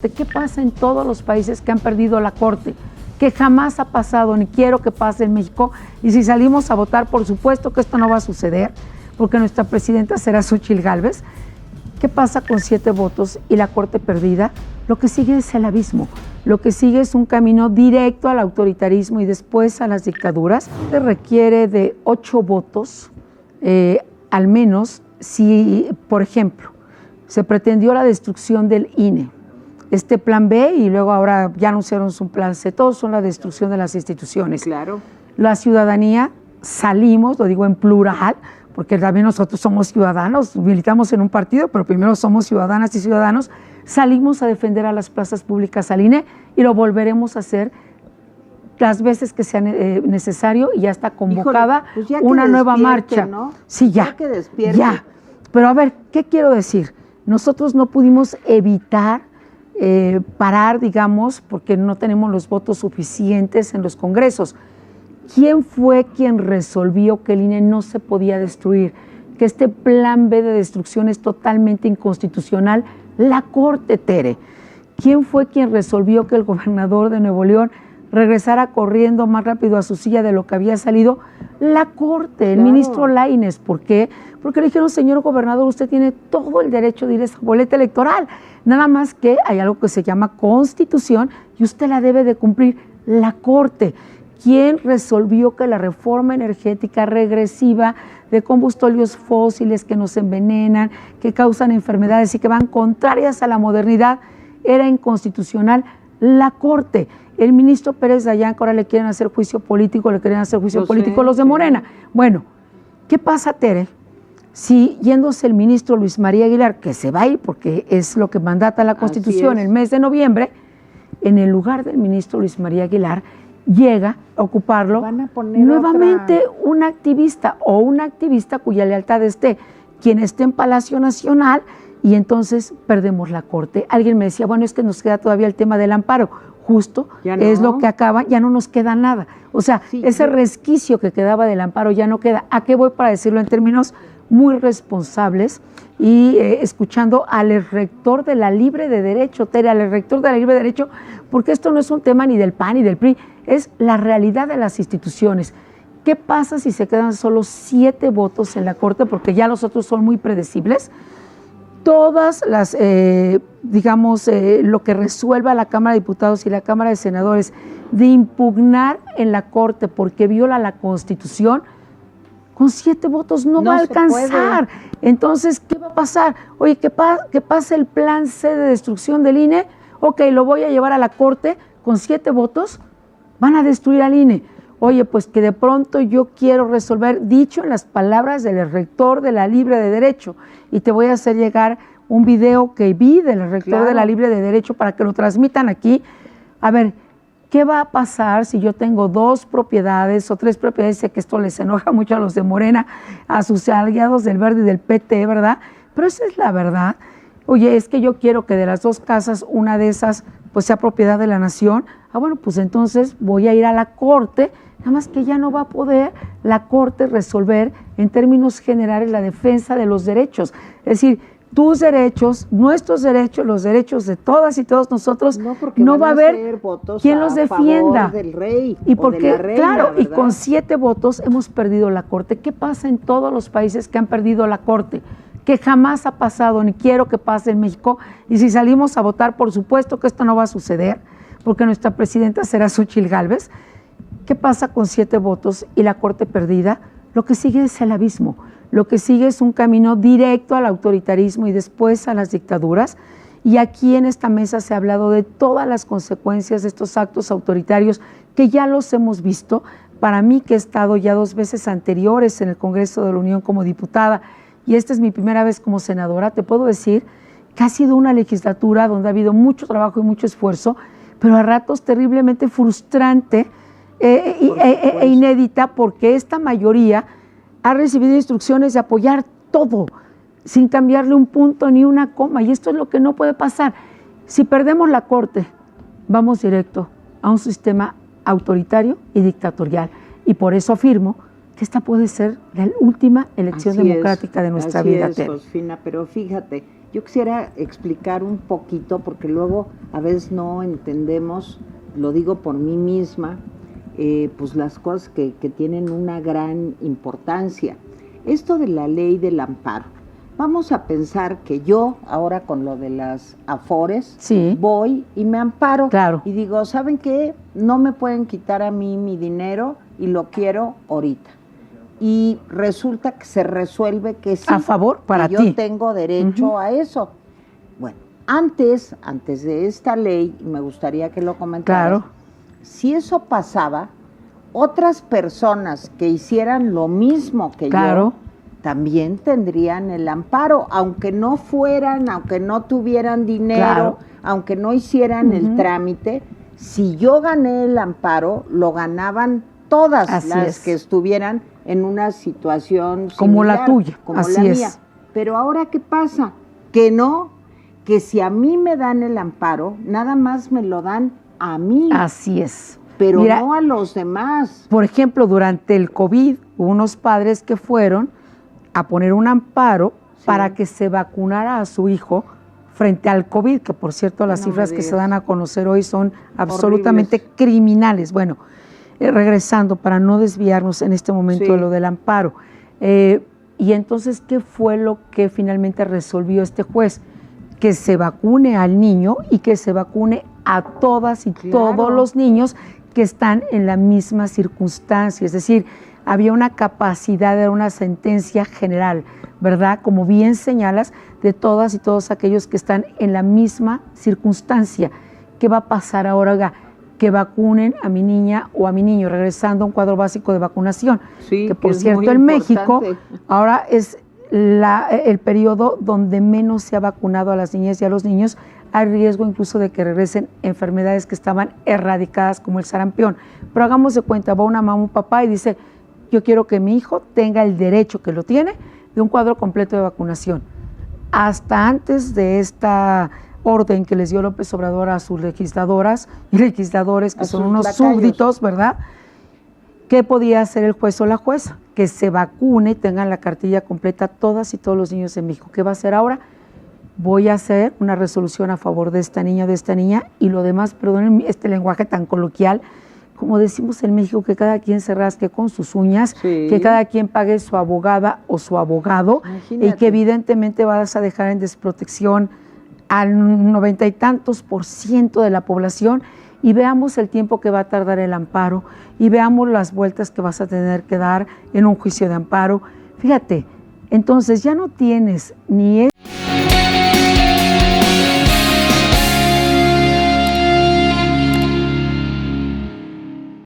¿Qué pasa en todos los países que han perdido la Corte? Que jamás ha pasado, ni quiero que pase en México. Y si salimos a votar, por supuesto que esto no va a suceder, porque nuestra presidenta será Xóchitl Gálvez. ¿Qué pasa con 7 votos y la Corte perdida? Lo que sigue es el abismo. Lo que sigue es un camino directo al autoritarismo y después a las dictaduras. Se requiere de 8 votos, al menos, si, por ejemplo, se pretendió la destrucción del INE. Este plan B y luego ahora ya anunciaron un plan C, todos son la destrucción de las instituciones. Claro. La ciudadanía salimos, lo digo en plural, porque también nosotros somos ciudadanos, militamos en un partido, pero primero somos ciudadanas y ciudadanos, salimos a defender a las plazas públicas al INE y lo volveremos a hacer las veces que sea necesario y ya está convocada. Híjole, pues ya una nueva marcha. ¿No? Sí, ya. Que despierte. Ya. Pero a ver, ¿qué quiero decir? Nosotros no pudimos evitar parar, digamos, porque no tenemos los votos suficientes en los congresos. ¿Quién fue quien resolvió que el INE no se podía destruir? Que este plan B de destrucción es totalmente inconstitucional. La Corte, Tere. ¿Quién fue quien resolvió que el gobernador de Nuevo León regresara corriendo más rápido a su silla de lo que había salido? La Corte, el ministro Lainez. ¿Por qué? Porque le dijeron, señor gobernador, usted tiene todo el derecho de ir a esa boleta electoral. Nada más que hay algo que se llama Constitución y usted la debe de cumplir. La Corte. ¿Quién resolvió que la reforma energética regresiva de combustibles fósiles que nos envenenan, que causan enfermedades y que van contrarias a la modernidad era inconstitucional? La Corte. El ministro Pérez Dayán, que ahora le quieren hacer juicio político, le quieren hacer juicio político los de Morena. Bueno, ¿qué pasa, Tere? Si yéndose el ministro Luis María Aguilar, que se va a ir porque es lo que mandata la Constitución el mes de noviembre, en el lugar del ministro Luis María Aguilar, llega a ocuparlo nuevamente un activista o una activista cuya lealtad esté quien esté en Palacio Nacional y entonces perdemos la Corte. Alguien me decía, bueno, es que nos queda todavía el tema del amparo. Justo, no. Es lo que acaba, ya no nos queda nada. O sea, ese resquicio que quedaba del amparo ya no queda. ¿A qué voy para decirlo en términos muy responsables? Y escuchando al rector de la Libre de Derecho, Tere, al rector de la Libre de Derecho, porque esto no es un tema ni del PAN ni del PRI, es la realidad de las instituciones. ¿Qué pasa si se quedan solo 7 votos en la Corte? Porque ya los otros son muy predecibles. Todas las, lo que resuelva la Cámara de Diputados y la Cámara de Senadores de impugnar en la Corte porque viola la Constitución, con 7 votos no va a alcanzar. Entonces, ¿qué va a pasar? Oye, que pase el plan C de destrucción del INE, ok, lo voy a llevar a la Corte, con 7 votos van a destruir al INE. Oye, pues que de pronto yo quiero resolver, dicho en las palabras del rector de la Libre de Derecho, y te voy a hacer llegar un video que vi del rector de la Libre de Derecho para que lo transmitan aquí. A ver, ¿qué va a pasar si yo tengo 2 propiedades o 3 propiedades? Sé que esto les enoja mucho a los de Morena, a sus aliados del Verde y del PT, ¿verdad? Pero esa es la verdad. Oye, es que yo quiero que de las 2 casas, una de esas pues sea propiedad de la nación. Ah, bueno, pues entonces voy a ir a la Corte, nada más que ya no va a poder la Corte resolver en términos generales la defensa de los derechos. Es decir, tus derechos, nuestros derechos, los derechos de todas y todos nosotros, no va a haber quien los defienda. Del rey y porque, o de la reina, claro, ¿verdad? Y con 7 votos hemos perdido la Corte. ¿Qué pasa en todos los países que han perdido la Corte? Que jamás ha pasado, ni quiero que pase en México. Y si salimos a votar, por supuesto que esto no va a suceder, porque nuestra presidenta será Xóchitl Gálvez. ¿Qué pasa con 7 votos y la Corte perdida? Lo que sigue es el abismo. Lo que sigue es un camino directo al autoritarismo y después a las dictaduras. Y aquí en esta mesa se ha hablado de todas las consecuencias de estos actos autoritarios que ya los hemos visto. Para mí, que he estado ya 2 veces anteriores en el Congreso de la Unión como diputada, y esta es mi primera vez como senadora, te puedo decir que ha sido una legislatura donde ha habido mucho trabajo y mucho esfuerzo, pero a ratos terriblemente frustrante e inédita, porque esta mayoría ha recibido instrucciones de apoyar todo, sin cambiarle un punto ni una coma, y esto es lo que no puede pasar. Si perdemos la Corte, vamos directo a un sistema autoritario y dictatorial, y por eso afirmo que esta puede ser la última elección democrática de nuestra vida. Así es, Josefina, pero fíjate, Yo quisiera explicar un poquito, porque luego a veces no entendemos, lo digo por mí misma, pues las cosas que tienen una gran importancia. Esto de la ley del amparo. Vamos a pensar que yo, ahora con lo de las afores, sí, voy y me amparo. Claro. Y digo, ¿saben qué? No me pueden quitar a mí mi dinero y lo quiero ahorita. Y resulta que se resuelve que sí, a favor para que ti. yo tengo derecho a eso. Bueno, antes de esta ley, y me gustaría que lo comentaras, Claro. si eso pasaba, otras personas que hicieran lo mismo que Claro. yo, también tendrían el amparo, aunque no fueran, aunque no tuvieran dinero, Claro. aunque no hicieran el trámite. Si yo gané el amparo, lo ganaban todas Así las es. que estuvieran en una situación Como la similar, tuya, como así la es. mía. Pero ahora, ¿qué pasa? Que no, que si a mí me dan el amparo, nada más me lo dan a mí, Así es. pero Mira, no a los demás. por ejemplo, durante el COVID, hubo unos padres que fueron a poner un amparo para que se vacunara a su hijo frente al COVID, que por cierto las No cifras me que se digas. dan a conocer hoy son absolutamente Horribles. criminales. Bueno, regresando para no desviarnos en este momento Sí. de lo del amparo. Y entonces, ¿qué fue lo que finalmente resolvió este juez? Que se vacune al niño y que se vacune a todas y Claro. todos los niños que están en la misma circunstancia. Es decir, había una capacidad, era una sentencia general, ¿verdad? Como bien señalas, de todas y todos aquellos que están en la misma circunstancia. ¿Qué va a pasar ahora? Oiga, que vacunen a mi niña o a mi niño, regresando a un cuadro básico de vacunación. Sí, que por es cierto muy en México importante. ahora es el periodo donde menos se ha vacunado a las niñas y a los niños. Hay riesgo incluso de que regresen enfermedades que estaban erradicadas como el sarampión. Pero hagamos de cuenta, va una mamá o un papá y dice, yo quiero que mi hijo tenga el derecho que lo tiene de un cuadro completo de vacunación. Hasta antes de esta orden que les dio López Obrador a sus legisladoras y legisladores, que A son sus unos lacayos. súbditos, ¿verdad? ¿Qué podía hacer el juez o la jueza? Que se vacune y tengan la cartilla completa todas y todos los niños de México. ¿Qué va a hacer ahora? Voy a hacer una resolución a favor de esta niña, y lo demás, perdonen este lenguaje tan coloquial, como decimos en México, que cada quien se rasque con sus uñas, Sí. que cada quien pague su abogada o su abogado, y Imagínate. que evidentemente vas a dejar en desprotección al 90 y tantos % de la población, y veamos el tiempo que va a tardar el amparo, y veamos las vueltas que vas a tener que dar en un juicio de amparo. Fíjate, entonces ya no tienes ni